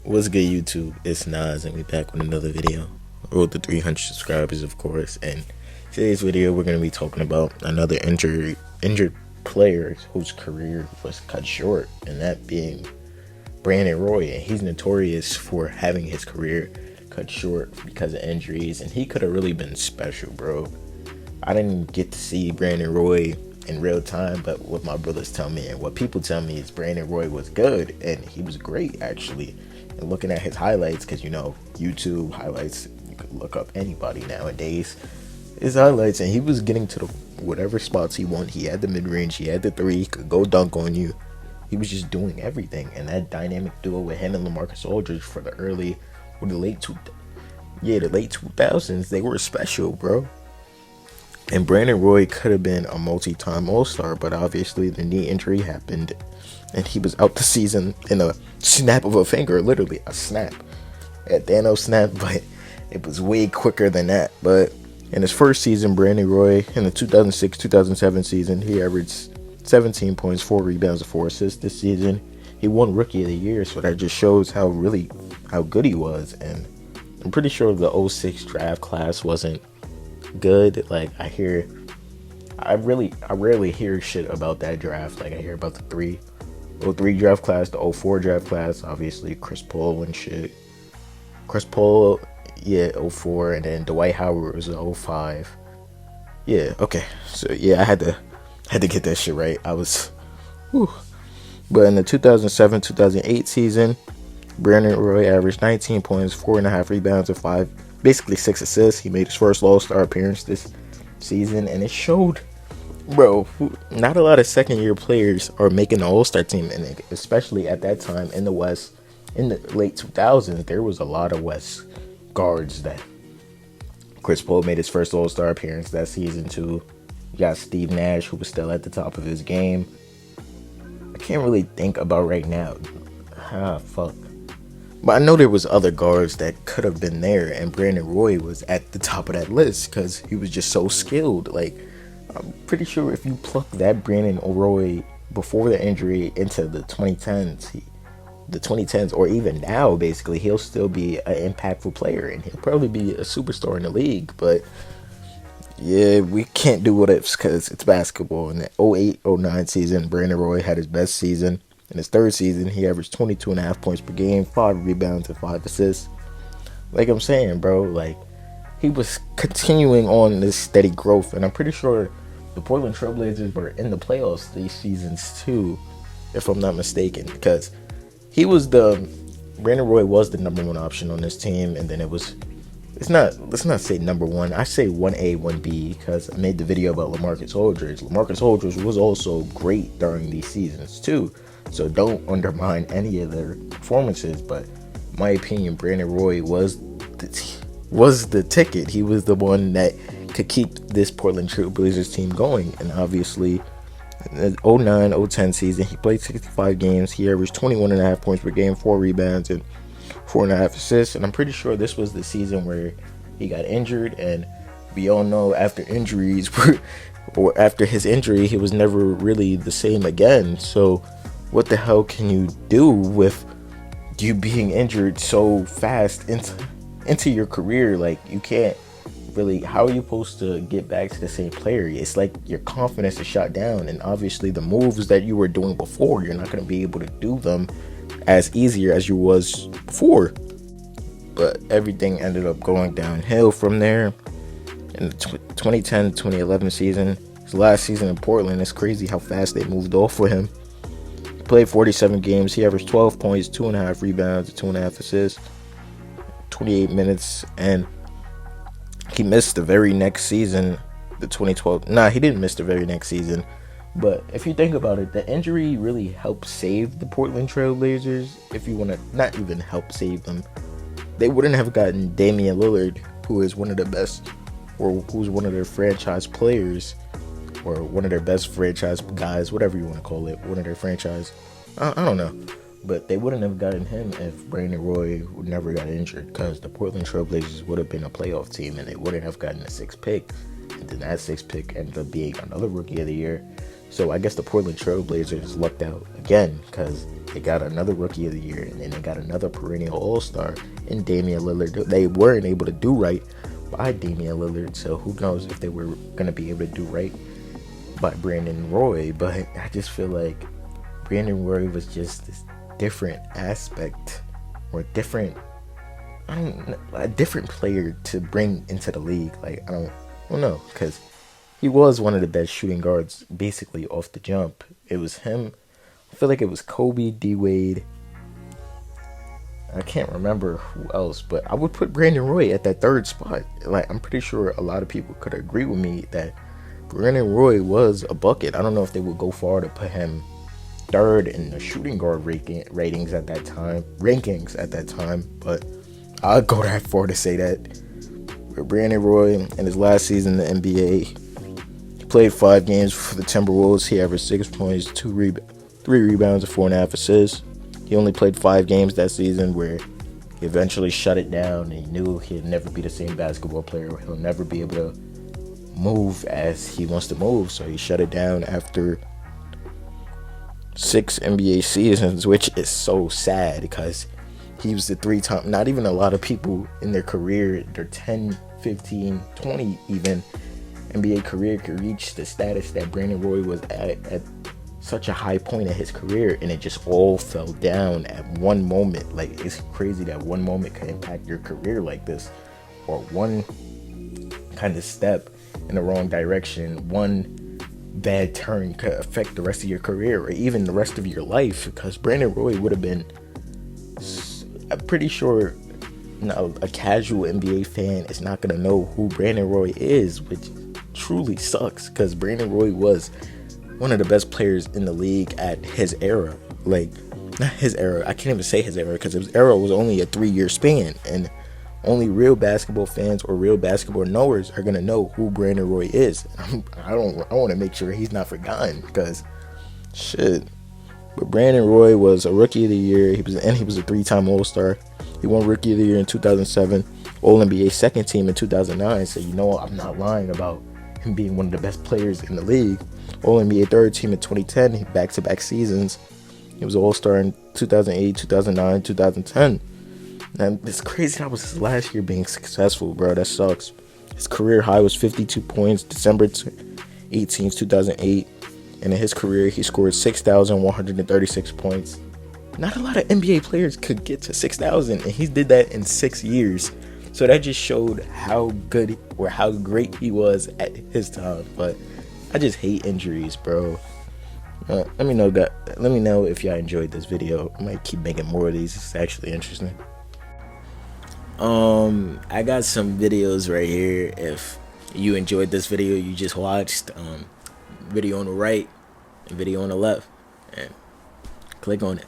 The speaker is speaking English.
What's good, YouTube? It's Nas, and we back with another video. Road to 300 subscribers, of course. And today's video, we're going to be talking about another injured player whose career was cut short, and that being Brandon Roy. And he's notorious for having his career cut short because of injuries, and he could have really been special, bro. I didn't get to see Brandon Roy in real time, but what my brothers tell me and what people tell me is Brandon Roy was good, and he was great, actually. And looking at his highlights, because YouTube highlights, you could look up anybody nowadays, his highlights, and he was getting to the whatever spots he wanted. He had the mid-range, he had the three, he could go dunk on you. He was just doing everything, and that dynamic duo with him and LaMarcus Aldridge for the late 2000s, they were special, bro. And Brandon Roy could have been a multi-time All-Star, but obviously the knee injury happened, and he was out the season in a snap of a finger, literally a snap. A Thanos snap, but it was way quicker than that. But in his first season, Brandon Roy, in the 2006-2007 season, he averaged 17 points, 4 rebounds, and 4 assists this season. He won Rookie of the Year, so that just shows how good he was. And I'm pretty sure the 06 draft class wasn't good. Like, I rarely hear shit about that draft. Like, I hear about the 03 draft class, the 04 draft class, obviously Chris Paul and shit. Chris Paul, yeah, 04, and then Dwight Howard was 05. Yeah, okay. So yeah, I had to get that shit right. Whew. But in the 2007-2008 season, Brandon Roy averaged 19 points, 4.5 rebounds, and 6 assists. He made his first All-Star appearance this season, and it showed, bro, not a lot of second-year players are making the All-Star team, and especially at that time in the West, in the late 2000s, there was a lot of West guards that Chris Paul made his first All-Star appearance that season too. You got Steve Nash, who was still at the top of his game. I can't really think about right now. Fuck. But I know there was other guards that could have been there, and Brandon Roy was at the top of that list because he was just so skilled. Like, I'm pretty sure if you pluck that Brandon Roy before the injury into the 2010s, or even now, basically, he'll still be an impactful player, and he'll probably be a superstar in the league. But yeah, we can't do what ifs because it's basketball. In the 08-09 season, Brandon Roy had his best season. In his third season, he averaged 22.5 points per game, 5 rebounds, and 5 assists. Like I'm saying, bro, like, he was continuing on this steady growth, and I'm pretty sure the Portland Trailblazers were in the playoffs these seasons too, if I'm not mistaken, because Brandon Roy was the number one option on this team, and then let's not say number one, I say 1A, 1B, because I made the video about LaMarcus Aldridge. LaMarcus Aldridge was also great during these seasons too, so don't undermine any of their performances, but in my opinion, Brandon Roy was the ticket. He was the one that could keep this Portland Trail Blazers team going, and obviously in the 09-10 season, he played 65 games. He averaged 21.5 points per game, 4 rebounds, and 4.5 assists. And I'm pretty sure this was the season where he got injured. And we all know after injuries, or after his injury, he was never really the same again. So what the hell can you do with you being injured so fast into your career? Like, you can't really, how are you supposed to get back to the same player? It's like your confidence is shot down, and obviously the moves that you were doing before, you're not going to be able to do them as easier as you was before. But everything ended up going downhill from there. In the 2010-2011 season, his last season in Portland, it's crazy how fast they moved off for him. He played 47 games. He averaged 12 points, 2.5 rebounds, 2.5 assists, 28 minutes, and he missed the very next season, the 2012. Nah, he didn't miss the very next season. But if you think about it, the injury really helped save the Portland Trail Blazers. If you want to, not even help save them, they wouldn't have gotten Damian Lillard, who is one of the best, or who's one of their franchise players, or one of their best franchise guys, whatever you want to call it, one of their franchise. I don't know. But they wouldn't have gotten him if Brandon Roy never got injured, because the Portland Trail Blazers would have been a playoff team, and they wouldn't have gotten a 6th pick. And then that 6th pick ended up being another Rookie of the Year. So I guess the Portland Trailblazers lucked out again because they got another Rookie of the Year, and then they got another perennial All-Star in Damian Lillard. They weren't able to do right by Damian Lillard, so who knows if they were going to be able to do right by Brandon Roy. But I just feel like Brandon Roy was just this different aspect, or a different player to bring into the league. Like, I don't know, because he was one of the best shooting guards basically off the jump. It was him. I feel like it was Kobe, D Wade. I can't remember who else, but I would put Brandon Roy at that third spot. Like, I'm pretty sure a lot of people could agree with me that Brandon Roy was a bucket. I don't know if they would go far to put him third in the shooting guard rankings at that time, but I'll go that far to say that. Brandon Roy, in his last season in the NBA, he played 5 games for the Timberwolves. He averaged 6 points, 3 rebounds, and 4.5 assists. He only played 5 games that season, where he eventually shut it down, and he knew he'd never be the same basketball player. He'll never be able to move as he wants to move, so he shut it down after 6 NBA seasons, which is so sad because he was the 3-time. Not even a lot of people in their career, their 10, 15, 20 even NBA career, could reach the status that Brandon Roy was at such a high point of his career, and it just all fell down at one moment. Like, it's crazy that one moment could impact your career like this, or one kind of step in the wrong direction, one bad turn could affect the rest of your career or even the rest of your life. Because Brandon Roy would have been, I'm pretty sure, a casual NBA fan is not going to know who Brandon Roy is, which truly sucks, because Brandon Roy was one of the best players in the league at his era. Like, not his era, I can't even say his era, because his era was only a 3-year span, and only real basketball fans or real basketball knowers are gonna know who Brandon Roy is. I want to make sure he's not forgotten, because shit. But Brandon Roy was a Rookie of the Year. He was a 3-time All-Star. He won Rookie of the Year in 2007, All-NBA second team in 2009. So I'm not lying about him being one of the best players in the league. All-NBA third team in 2010, back-to-back seasons. He was All-Star in 2008, 2009, 2010. And it's crazy that was his last year being successful, bro. That sucks. His career high was 52 points, December 18th, 2008. And in his career, he scored 6,136 points. Not a lot of NBA players could get to 6,000, and he did that in 6 years. So that just showed how good or how great he was at his time. But I just hate injuries, bro. Let me know if y'all enjoyed this video. I might keep making more of these. It's actually interesting. I got some videos right here. If you enjoyed this video you just watched, video on the right and video on the left, and click on it.